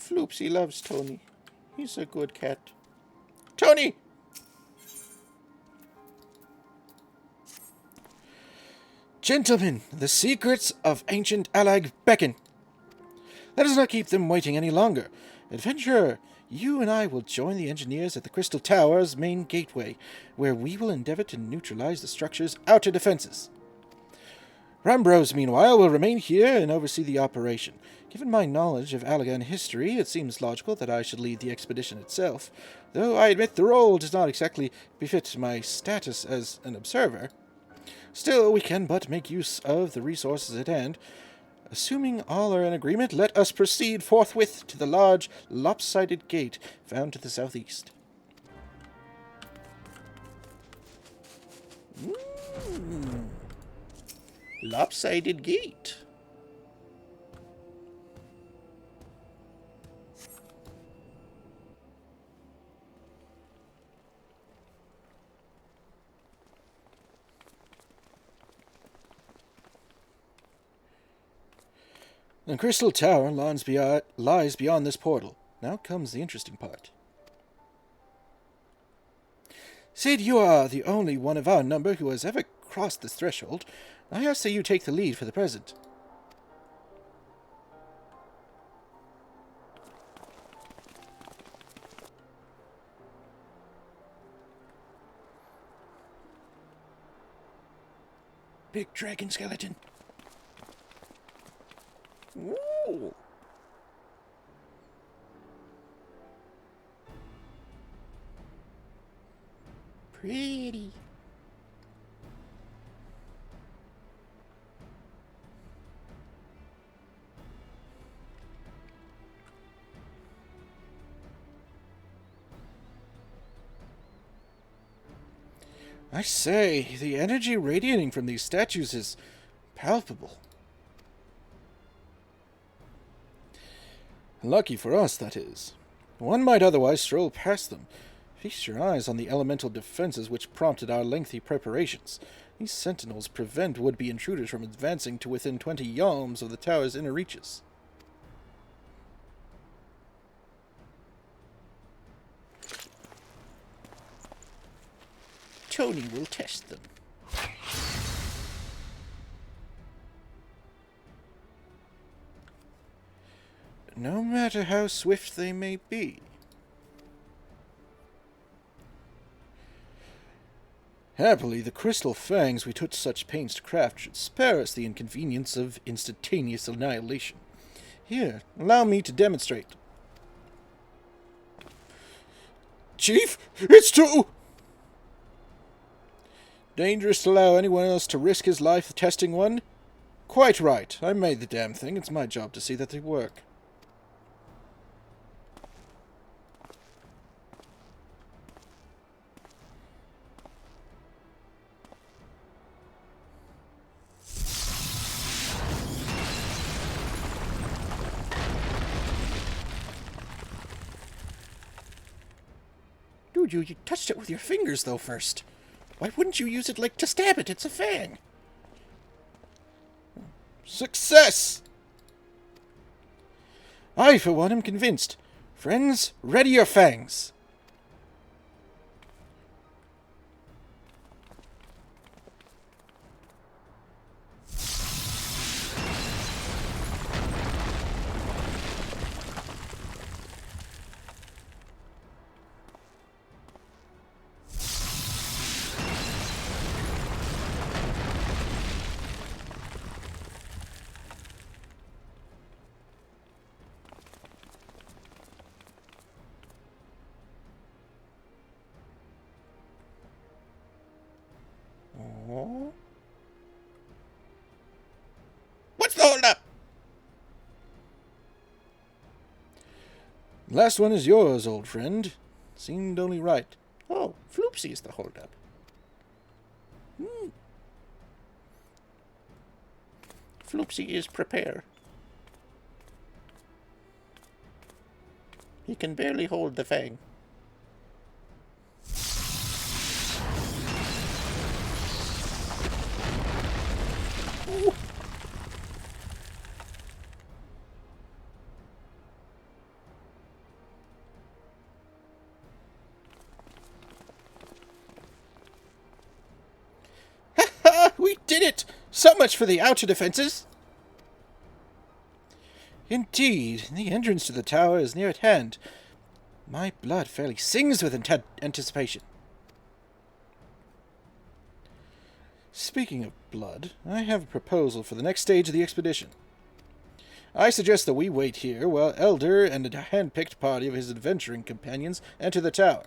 Floopsy loves Tony. He's a good cat. Tony! Gentlemen, the secrets of ancient Alag beckon. Let us not keep them waiting any longer. Adventurer, you and I will join the engineers at the Crystal Tower's main gateway, where we will endeavor to neutralize the structure's outer defenses. Rambrose, meanwhile, will remain here and oversee the operation. Given my knowledge of Allagan history, it seems logical that I should lead the expedition itself, though I admit the role does not exactly befit my status as an observer. Still, we can but make use of the resources at hand. Assuming all are in agreement, let us proceed forthwith to the large, lopsided gate found to the southeast. Lopsided gate. The Crystal Tower lies beyond this portal. Now comes the interesting part. Sid, you are the only one of our number who has ever crossed this threshold. I ask that you take the lead for the present. Big dragon skeleton. Ooh. Pretty. I say, the energy radiating from these statues is palpable. Lucky for us, that is. One might otherwise stroll past them. Feast your eyes on the elemental defenses which prompted our lengthy preparations. These sentinels prevent would-be intruders from advancing to within 20 yalms of the tower's inner reaches. Tony will test them. No matter how swift they may be. Happily, the crystal fangs we took such pains to craft should spare us the inconvenience of instantaneous annihilation. Here, allow me to demonstrate. Chief, it's too dangerous to allow anyone else to risk his life testing one? Quite right. I made the damn thing. It's my job to see that they work. Dude, you touched it with your fingers, though, first. Why wouldn't you use it, like, to stab it? It's a fang. Success! I, for one, am convinced. Friends, ready your fangs. What's the hold up? Last one is yours, old friend. Seemed only right. Oh, Floopsy is the hold up. Floopsy is prepare. He can barely hold the fang. Ooh. did it! So much for the outer defenses! Indeed, the entrance to the tower is near at hand. My blood fairly sings with anticipation. Speaking of blood, I have a proposal for the next stage of the expedition. I suggest that we wait here while Elder and a hand-picked party of his adventuring companions enter the tower.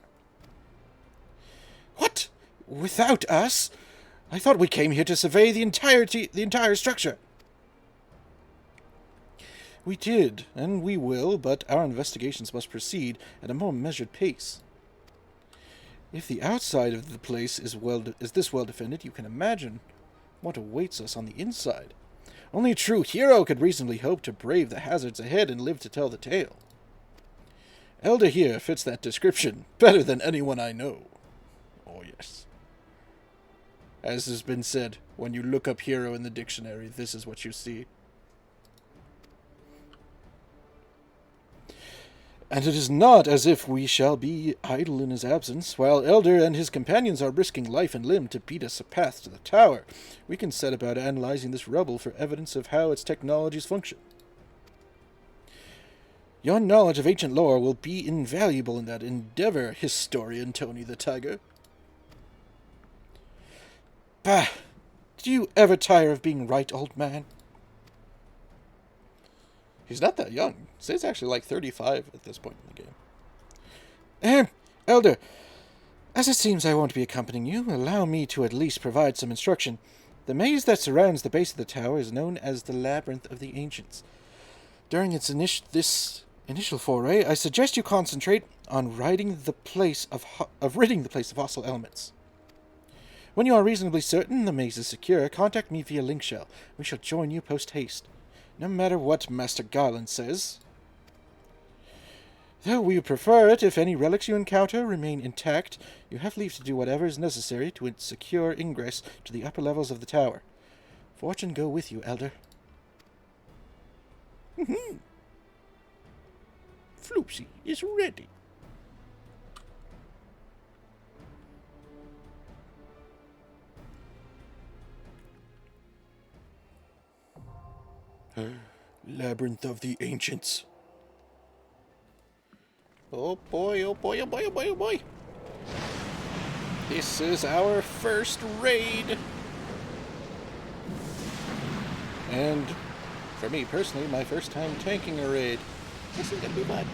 What? Without us? I thought we came here to survey the entire structure. We did, and we will, but our investigations must proceed at a more measured pace. If the outside of the place is this well defended, you can imagine what awaits us on the inside. Only a true hero could reasonably hope to brave the hazards ahead and live to tell the tale. Elder here fits that description better than anyone I know. Oh, yes. As has been said, when you look up hero in the dictionary, this is what you see. And it is not as if we shall be idle in his absence. While Elder and his companions are risking life and limb to beat us a path to the tower, we can set about analyzing this rubble for evidence of how its technologies function. Your knowledge of ancient lore will be invaluable in that endeavor, historian Tony the Tiger. Bah! Do you ever tire of being right, old man? He's not that young. He's actually like 35 at this point in the game. Elder, as it seems I won't be accompanying you, allow me to at least provide some instruction. The maze that surrounds the base of the tower is known as the Labyrinth of the Ancients. During this initial foray, I suggest you concentrate on ridding the place of hostile elements. When you are reasonably certain the maze is secure, contact me via link shell. We shall join you post-haste. No matter what Master Garland says. Though we would prefer it if any relics you encounter remain intact, you have leave to do whatever is necessary to secure ingress to the upper levels of the tower. Fortune go with you, Elder. Floopsy is ready. Labyrinth of the Ancients. Oh boy, oh boy, oh boy, oh boy, oh boy. This is our first raid. And for me personally, my first time tanking a raid. This is gonna be fun.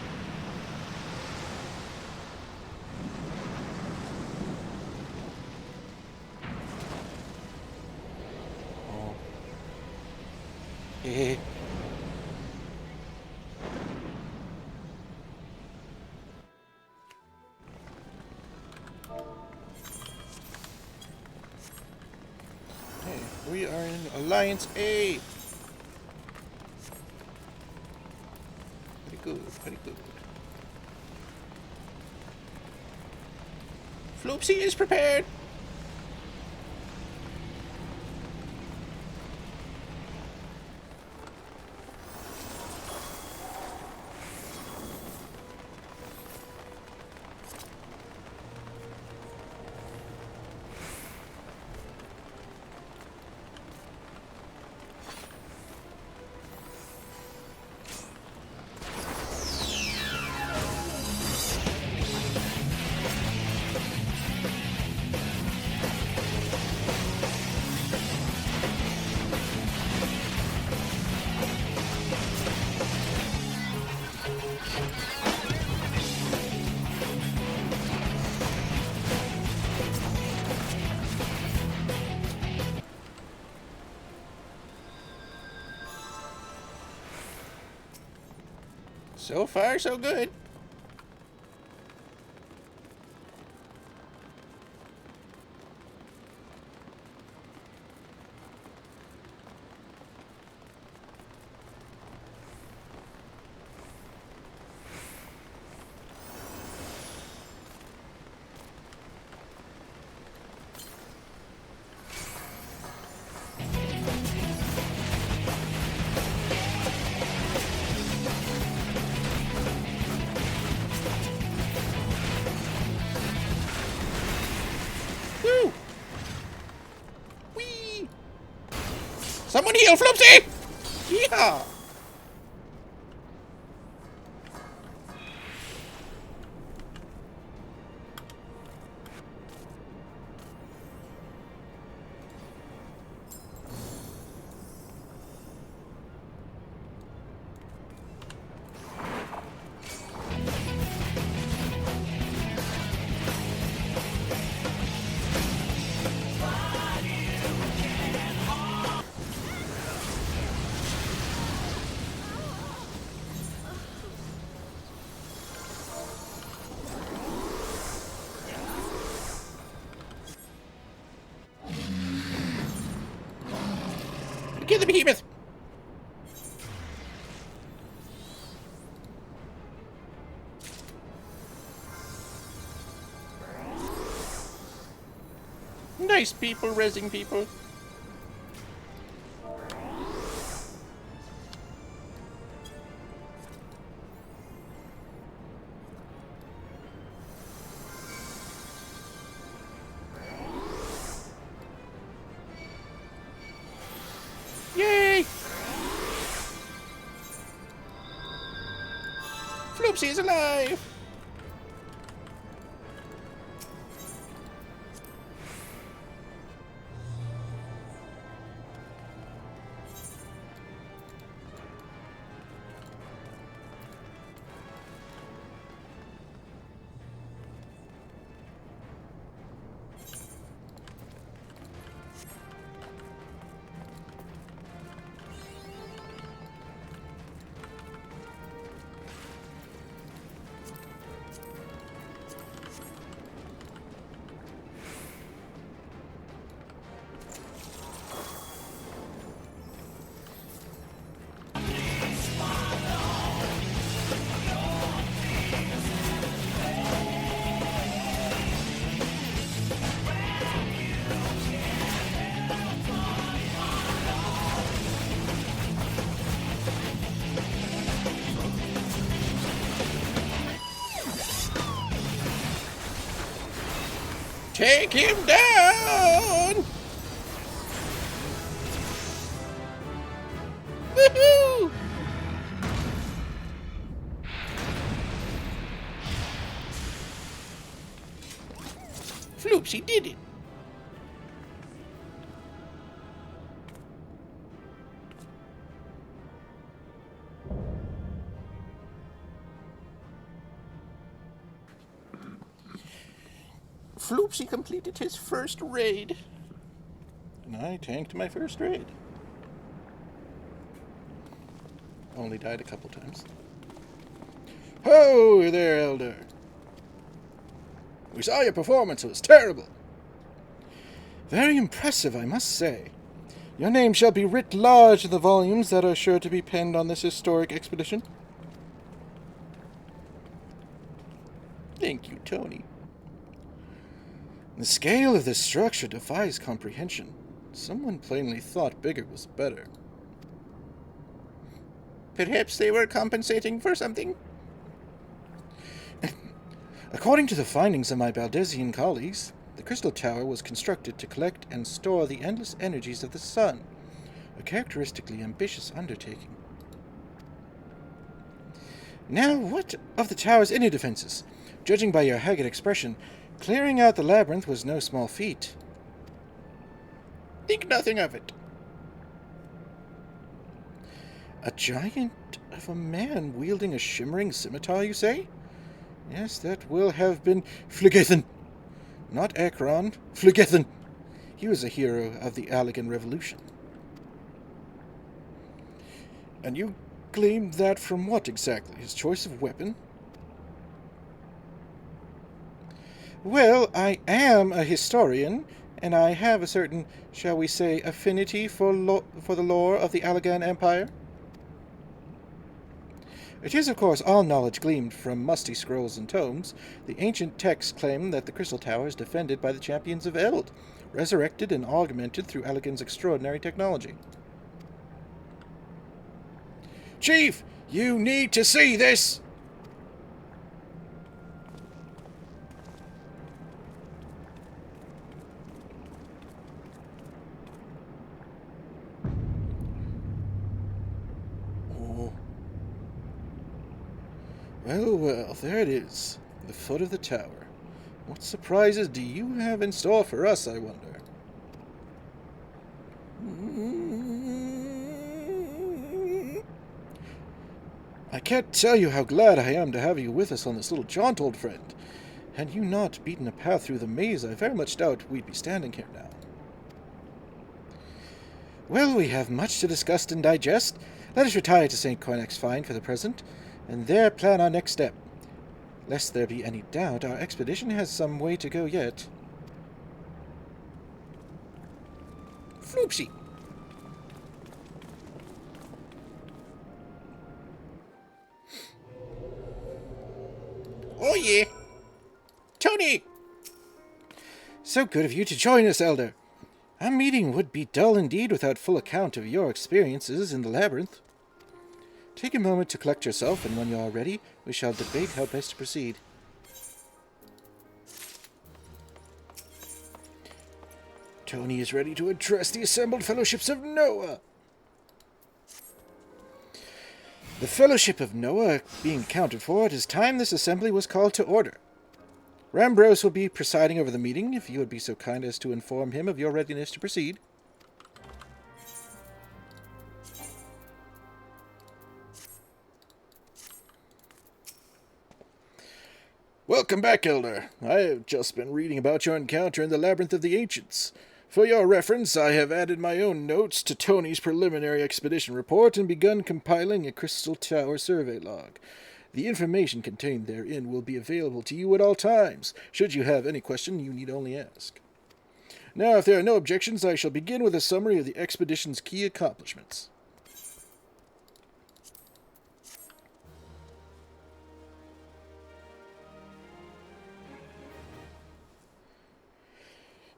Oh. Hey. We are in Alliance A. Pretty good, pretty good. Floopsy is prepared. So far, so good. Someone heal Floopsy! Yeehaw! Kill the behemoth! Nice people rezzing people. Yay! Floopsy is alive! Take him down! Woohoo! Floopsy did it! Floopsy completed his first raid. And I tanked my first raid. Only died a couple times. Ho there, Elder! We saw your performance. It was terrible. Very impressive, I must say. Your name shall be writ large in the volumes that are sure to be penned on this historic expedition. Thank you, Tony. The scale of this structure defies comprehension. Someone plainly thought bigger was better. Perhaps they were compensating for something? According to the findings of my Baldesian colleagues, the Crystal Tower was constructed to collect and store the endless energies of the sun, a characteristically ambitious undertaking. Now, what of the tower's inner defenses? Judging by your haggard expression, clearing out the labyrinth was no small feat. Think nothing of it. A giant of a man wielding a shimmering scimitar, you say? Yes, that will have been Phlegethon. Not Akron, Phlegethon. He was a hero of the Allegan Revolution. And you claimed that from what exactly? His choice of weapon? Well, I am a historian, and I have a certain, shall we say, affinity for the lore of the Allegan Empire. It is, of course, all knowledge gleaned from musty scrolls and tomes. The ancient texts claim that the Crystal Tower is defended by the champions of Eld, resurrected and augmented through Allegan's extraordinary technology. Chief, you need to see this! Well, well, there it is, the foot of the tower. What surprises do you have in store for us, I wonder? I can't tell you how glad I am to have you with us on this little jaunt, old friend. Had you not beaten a path through the maze, I very much doubt we'd be standing here now. Well, we have much to discuss and digest. Let us retire to St. Cornac's Fine for the present, and there plan our next step. Lest there be any doubt, our expedition has some way to go yet. Floopsy! Oh yeah! Tony! So good of you to join us, Elder. Our meeting would be dull indeed without full account of your experiences in the labyrinth. Take a moment to collect yourself, and when you are ready, we shall debate how best to proceed. Tony is ready to address the assembled fellowships of Noah. The Fellowship of Noah being counted for, it is time this assembly was called to order. Rambrose will be presiding over the meeting, if you would be so kind as to inform him of your readiness to proceed. Welcome back, Elder. I have just been reading about your encounter in the Labyrinth of the Ancients. For your reference, I have added my own notes to Tony's preliminary expedition report and begun compiling a Crystal Tower survey log. The information contained therein will be available to you at all times. Should you have any question, you need only ask. Now, if there are no objections, I shall begin with a summary of the expedition's key accomplishments.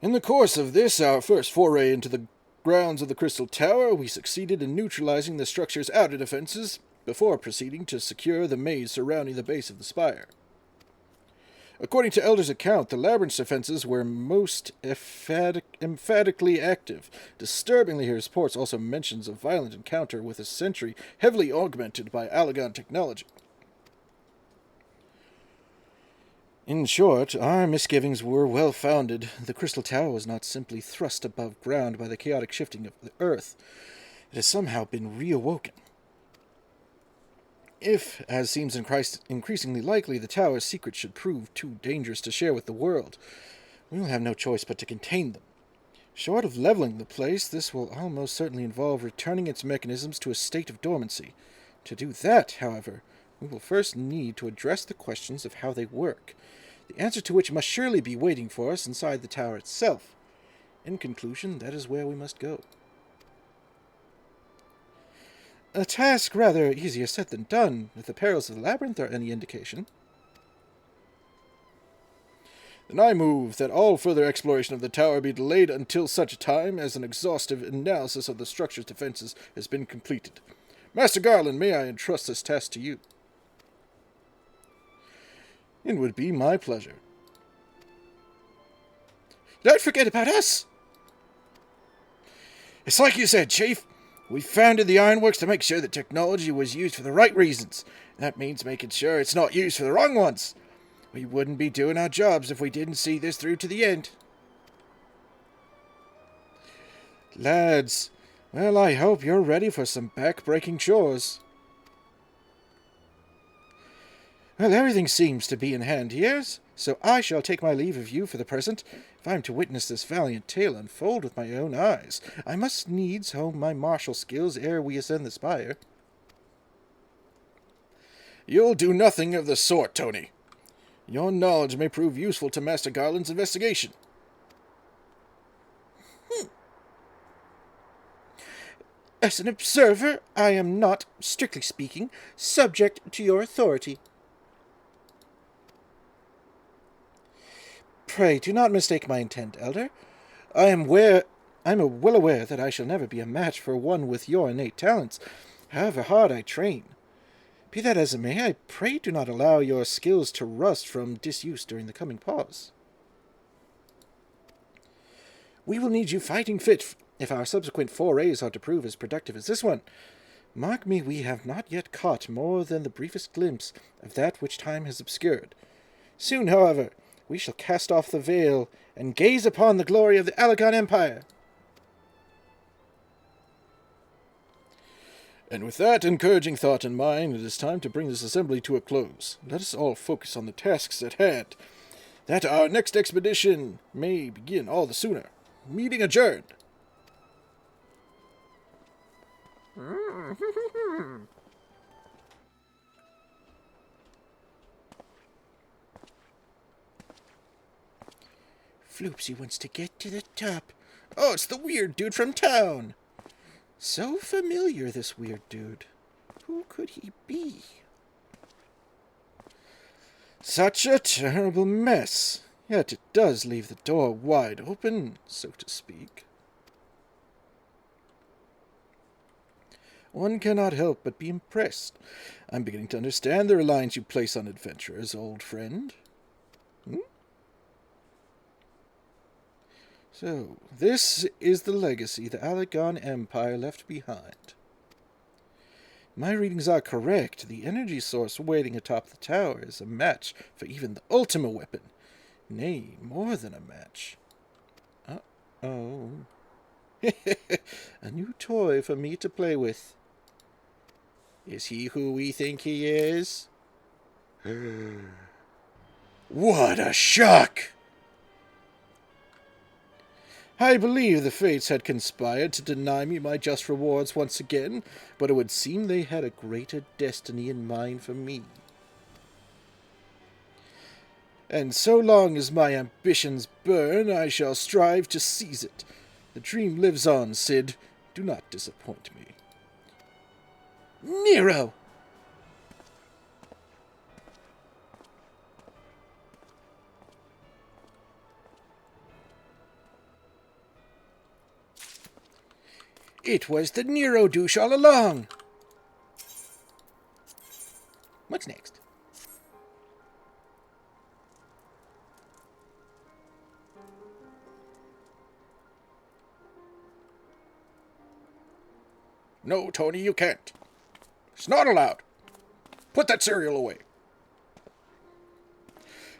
In the course of this, our first foray into the grounds of the Crystal Tower, we succeeded in neutralizing the structure's outer defenses before proceeding to secure the maze surrounding the base of the spire. According to Elder's account, the labyrinth's defenses were most emphatically active. Disturbingly, his reports also mentions a violent encounter with a sentry heavily augmented by Allagan technology. In short, our misgivings were well-founded. The Crystal Tower was not simply thrust above ground by the chaotic shifting of the earth. It has somehow been reawoken. If, as seems increasingly likely, the tower's secrets should prove too dangerous to share with the world, we will have no choice but to contain them. Short of leveling the place, this will almost certainly involve returning its mechanisms to a state of dormancy. To do that, however, we will first need to address the questions of how they work, the answer to which must surely be waiting for us inside the tower itself. In conclusion, that is where we must go. A task rather easier said than done, if the perils of the labyrinth are any indication. Then I move that all further exploration of the tower be delayed until such time as an exhaustive analysis of the structure's defenses has been completed. Master Garland, may I entrust this task to you? It would be my pleasure. Don't forget about us! It's like you said, Chief. We founded the ironworks to make sure that technology was used for the right reasons. That means making sure it's not used for the wrong ones. We wouldn't be doing our jobs if we didn't see this through to the end. Lads, well, I hope you're ready for some back-breaking chores. Well, everything seems to be in hand here, so I shall take my leave of you for the present. If I am to witness this valiant tale unfold with my own eyes, I must needs hone my martial skills ere we ascend the spire. You'll do nothing of the sort, Tony. Your knowledge may prove useful to Master Garland's investigation. As an observer, I am not, strictly speaking, subject to your authority. Pray, do not mistake my intent, Elder. I am well aware that I shall never be a match for one with your innate talents, however hard I train. Be that as it may, I pray do not allow your skills to rust from disuse during the coming pause. We will need you fighting fit if our subsequent forays are to prove as productive as this one. Mark me, we have not yet caught more than the briefest glimpse of that which time has obscured. Soon, however, we shall cast off the veil and gaze upon the glory of the Alagon Empire. And with that encouraging thought in mind, it is time to bring this assembly to a close. Let us all focus on the tasks at hand, that our next expedition may begin all the sooner. Meeting adjourned. Floopsy wants to get to the top. Oh, it's the weird dude from town. So familiar, this weird dude. Who could he be? Such a terrible mess. Yet it does leave the door wide open, so to speak. One cannot help but be impressed. I'm beginning to understand the reliance you place on adventurers, old friend. So, this is the legacy the Alagon Empire left behind. My readings are correct. The energy source waiting atop the tower is a match for even the Ultima weapon. Nay, more than a match. Uh-oh. A new toy for me to play with. Is he who we think he is? What a shock! I believe the fates had conspired to deny me my just rewards once again, but it would seem they had a greater destiny in mind for me. And so long as my ambitions burn, I shall strive to seize it. The dream lives on, Cid. Do not disappoint me. Nero! It was the Nero douche all along. What's next? No, Tony, you can't. It's not allowed. Put that cereal away.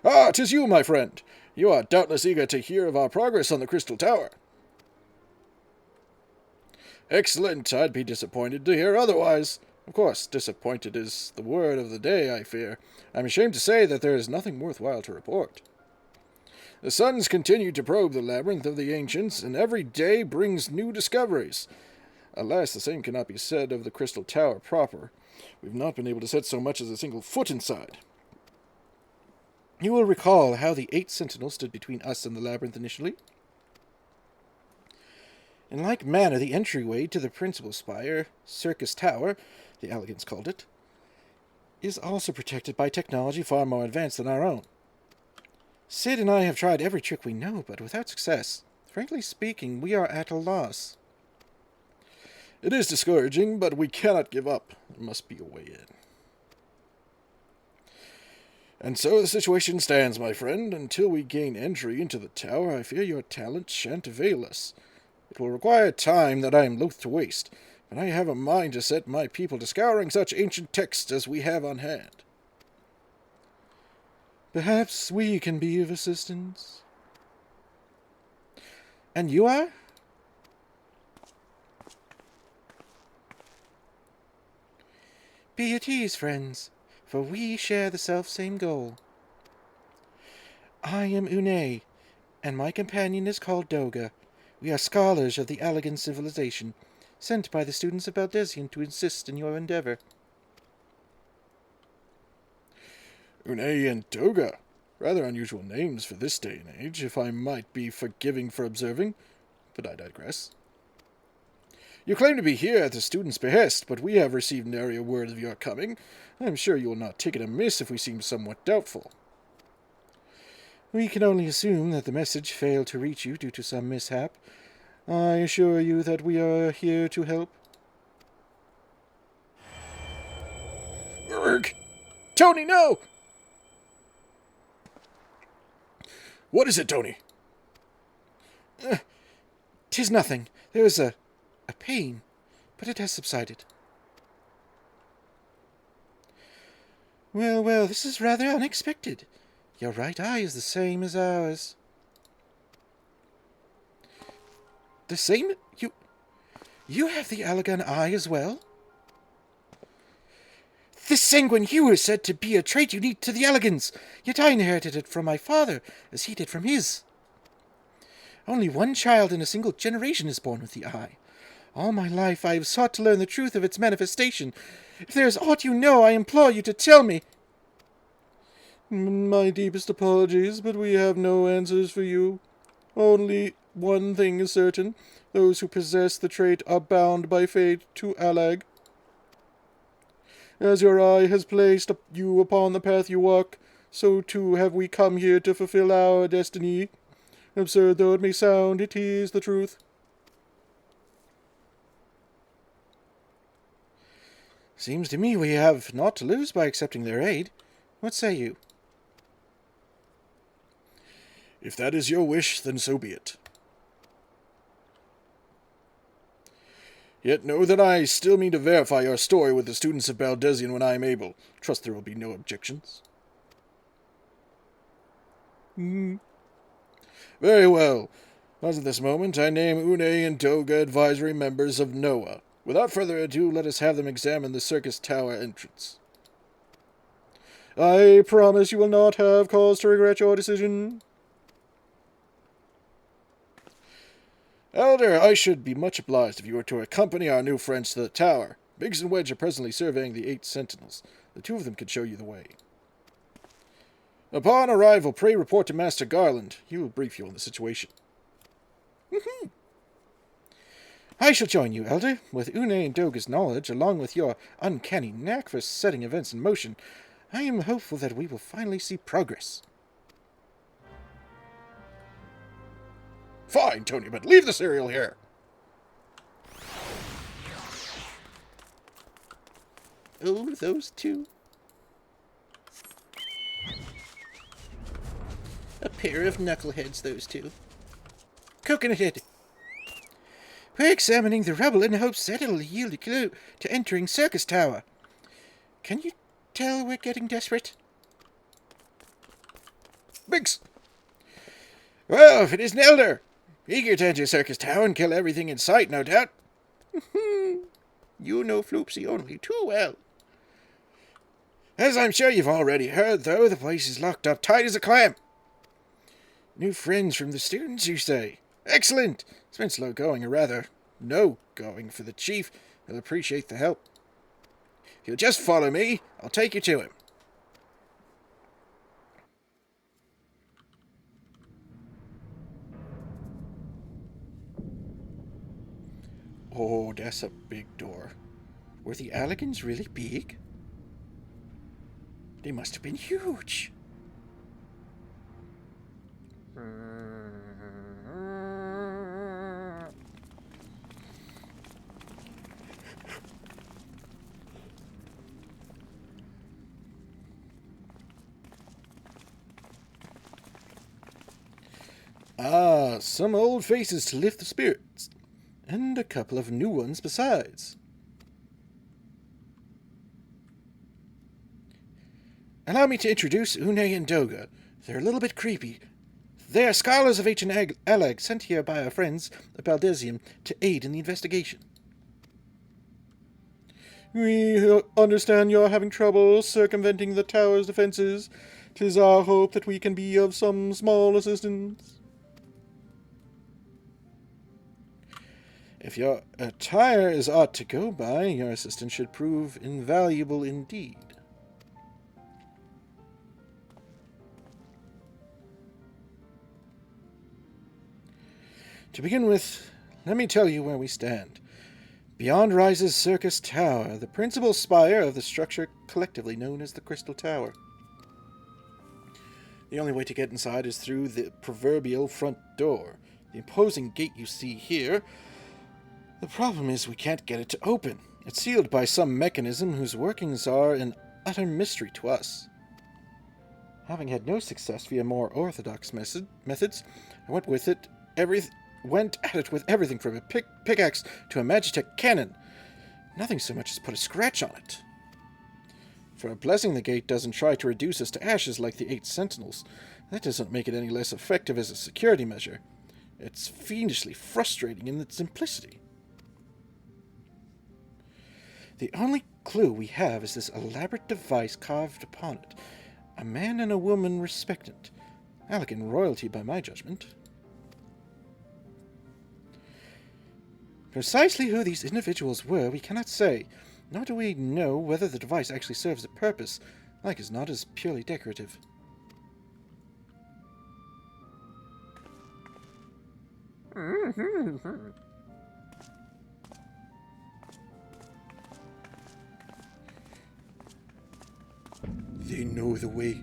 Ah, 'tis you, my friend. You are doubtless eager to hear of our progress on the Crystal Tower. Excellent. I'd be disappointed to hear otherwise. Of course, disappointed is the word of the day, I fear. I'm ashamed to say that there is nothing worthwhile to report. The suns continue to probe the labyrinth of the ancients, and every day brings new discoveries. Alas, the same cannot be said of the Crystal Tower proper. We've not been able to set so much as a single foot inside. You will recall how the 8 sentinels stood between us and the labyrinth initially. In like manner, the entryway to the principal spire, Circus Tower, the Elegants called it, is also protected by technology far more advanced than our own. Cid and I have tried every trick we know, but without success. Frankly speaking, we are at a loss. It is discouraging, but we cannot give up. There must be a way in. And so the situation stands, my friend. Until we gain entry into the tower, I fear your talent shan't avail us. It will require time that I am loath to waste, but I have a mind to set my people to scouring such ancient texts as we have on hand. Perhaps we can be of assistance. And you are? Be at ease, friends, for we share the self-same goal. I am Une, and my companion is called Doga. We are scholars of the Alagon civilization, sent by the students of Baldesion to assist in your endeavor. Une and Doga. Rather unusual names for this day and age, if I might be forgiving for observing, but I digress. You claim to be here at the student's behest, but we have received nary a word of your coming. I am sure you will not take it amiss if we seem somewhat doubtful. We can only assume that the message failed to reach you due to some mishap. I assure you that we are here to help. Urgh! Tony, no! What is it, Tony? 'Tis nothing. There is a pain, but it has subsided. Well, well, this is rather unexpected. Your right eye is the same as ours. The same? You have the Allagan eye as well? This sanguine hue is said to be a trait unique to the Allagans, yet I inherited it from my father, as he did from his. Only one child in a single generation is born with the eye. All my life I have sought to learn the truth of its manifestation. If there is aught you know, I implore you to tell me. My deepest apologies, but we have no answers for you. Only one thing is certain. Those who possess the trait are bound by fate to Allag. As your eye has placed you upon the path you walk, so too have we come here to fulfill our destiny. Absurd though it may sound, it is the truth. Seems to me we have naught to lose by accepting their aid. What say you? If that is your wish, then so be it. Yet know that I still mean to verify your story with the students of Baldesion when I am able. Trust there will be no objections. Very well. As at this moment, I name Une and Toga advisory members of NOAA. Without further ado, let us have them examine the circus tower entrance. I promise you will not have cause to regret your decision. Elder, I should be much obliged if you were to accompany our new friends to the tower. Biggs and Wedge are presently surveying the 8 sentinels. The 2 of them can show you the way. Upon arrival, pray report to Master Garland. He will brief you on the situation. I shall join you, Elder. With Une and Doga's knowledge, along with your uncanny knack for setting events in motion, I am hopeful that we will finally see progress. Fine, Tony, but leave the cereal here. Oh, those 2. A pair of knuckleheads, those 2. Coconut Head. We're examining the rubble in hopes that it'll yield a clue to entering Circus Tower. Can you tell we're getting desperate? Biggs! Well, if it isn't Elder! Eager to enter Circus Tower and kill everything in sight, no doubt. You know Floopsy only too well. As I'm sure you've already heard, though, the place is locked up tight as a clam. New friends from the students, you say? Excellent! It's been slow going, or rather, no going for the chief. He'll appreciate the help. If you'll just follow me, I'll take you to him. Oh, that's a big door. Were the Allagans really big? They must have been huge. Ah, some old faces to lift the spirits. And a couple of new ones besides. Allow me to introduce Une and Doga. They're a little bit creepy. They are scholars of ancient Allag, sent here by our friends of Baldesium to aid in the investigation. We understand you're having trouble circumventing the tower's defenses. 'Tis our hope that we can be of some small assistance. If your attire is aught to go by, your assistance should prove invaluable indeed. To begin with, let me tell you where we stand. Beyond rises Circus Tower, the principal spire of the structure collectively known as the Crystal Tower. The only way to get inside is through the proverbial front door, the imposing gate you see here. The problem is we can't get it to open. It's sealed by some mechanism whose workings are an utter mystery to us. Having had no success via more orthodox methods, I went at it with everything from a pickaxe to a magitech cannon. Nothing so much as put a scratch on it. For a blessing, the gate doesn't try to reduce us to ashes like the 8 sentinels. That doesn't make it any less effective as a security measure. It's fiendishly frustrating in its simplicity. The only clue we have is this elaborate device carved upon it. A man and a woman respectant. Elegant royalty by my judgment. Precisely who these individuals were we cannot say, nor do we know whether the device actually serves a purpose, like as not as purely decorative. They know the way.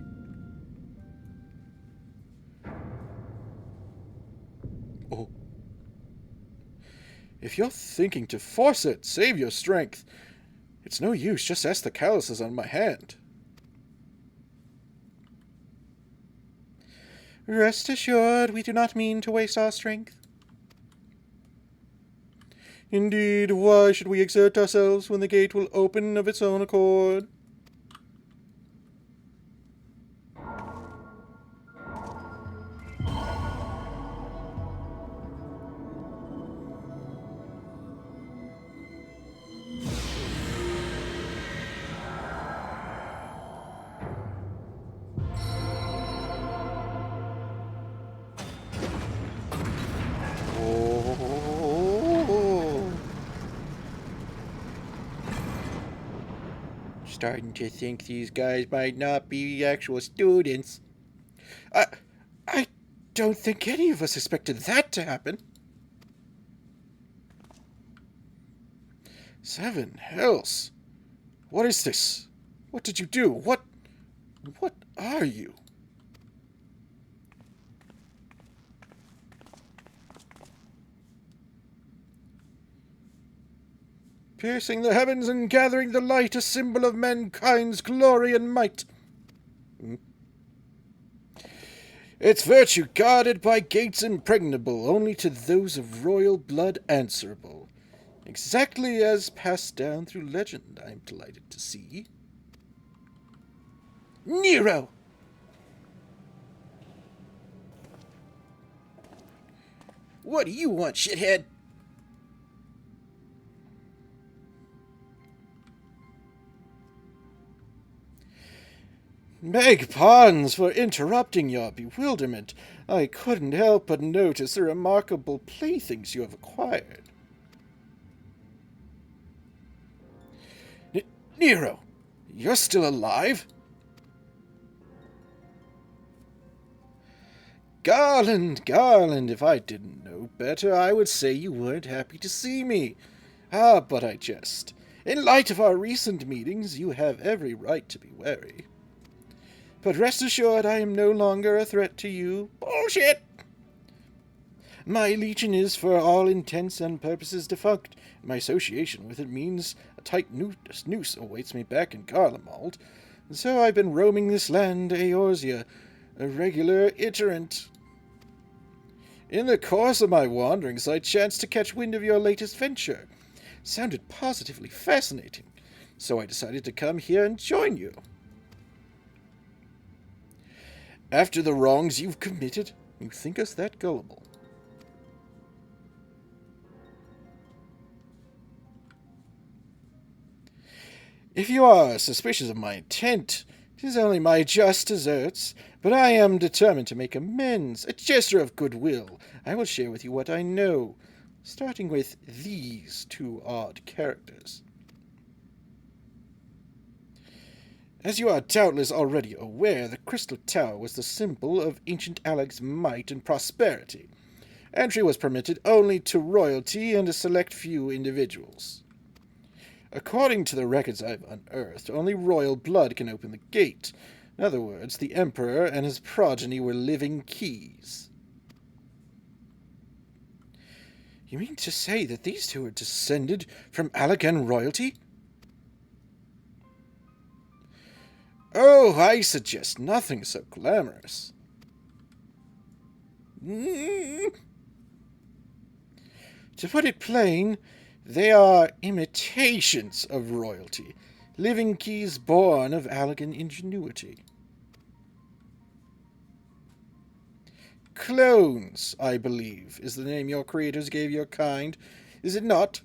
Oh. If you're thinking to force it, save your strength. It's no use, just ask the calluses on my hand. Rest assured, we do not mean to waste our strength. Indeed, why should we exert ourselves when the gate will open of its own accord? Starting to think these guys might not be actual students. I don't think any of us expected that to happen. 7 hells. What is this? What did you do? What are you? Piercing the heavens and gathering the light, a symbol of mankind's glory and might. Its virtue guarded by gates impregnable, only to those of royal blood answerable. Exactly as passed down through legend, I am delighted to see. Nero! What do you want, shithead? Beg pardons for interrupting your bewilderment. I couldn't help but notice the remarkable playthings you have acquired. Nero, you're still alive? Garland, if I didn't know better, I would say you weren't happy to see me. But I jest. In light of our recent meetings, you have every right to be wary. But rest assured, I am no longer a threat to you. Bullshit! My legion is, for all intents and purposes, defunct. My association with it means a tight noose awaits me back in Garlemald, and so I've been roaming this land, Eorzea, a regular iterant. In the course of my wanderings, I chanced to catch wind of your latest venture. Sounded positively fascinating, so I decided to come here and join you. After the wrongs you've committed, you think us that gullible? If you are suspicious of my intent, 'tis only my just deserts, but I am determined to make amends. A gesture of goodwill. I will share with you what I know, starting with these 2 odd characters. As you are doubtless already aware, the Crystal Tower was the symbol of ancient Alag's might and prosperity. Entry was permitted only to royalty and a select few individuals. According to the records I've unearthed, only royal blood can open the gate. In other words, the Emperor and his progeny were living keys. You mean to say that these 2 are descended from Alagan royalty? Oh, I suggest nothing so glamorous. To put it plain, they are imitations of royalty, living keys born of elegant ingenuity. Clones, I believe, is the name your creators gave your kind, is it not?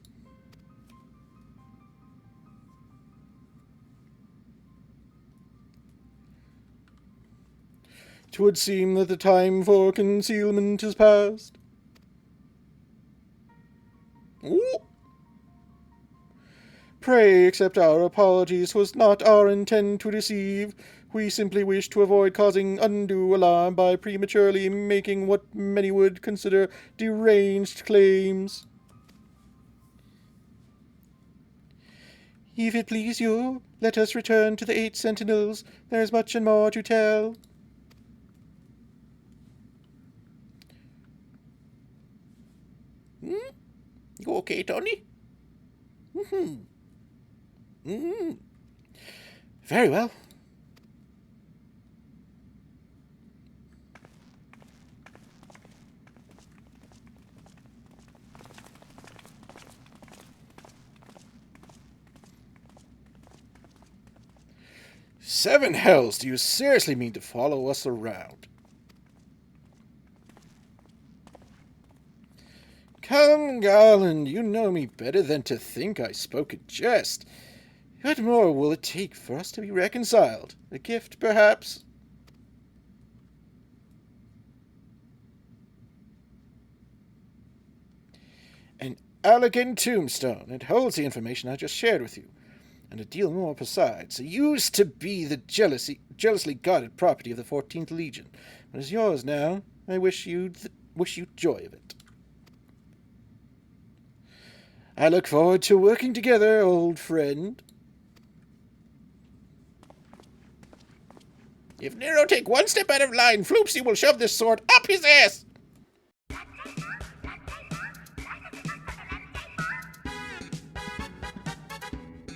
'Twould seem that the time for concealment is past. Ooh. Pray accept our apologies. 'Twas not our intent to deceive. We simply wish to avoid causing undue alarm by prematurely making what many would consider deranged claims. If it please you, let us return to the 8 sentinels. There is much and more to tell. You okay, Tony? Very well. Seven hells, do you seriously mean to follow us around? Come, Garland, you know me better than to think I spoke in jest. What more will it take for us to be reconciled? A gift, perhaps? An elegant tombstone. It holds the information I just shared with you, and a deal more besides. It used to be the jealously guarded property of the 14th Legion, but is yours now. I wish you joy of it. I look forward to working together, old friend. If Nero take one step out of line, Floopsy will shove this sword up his ass.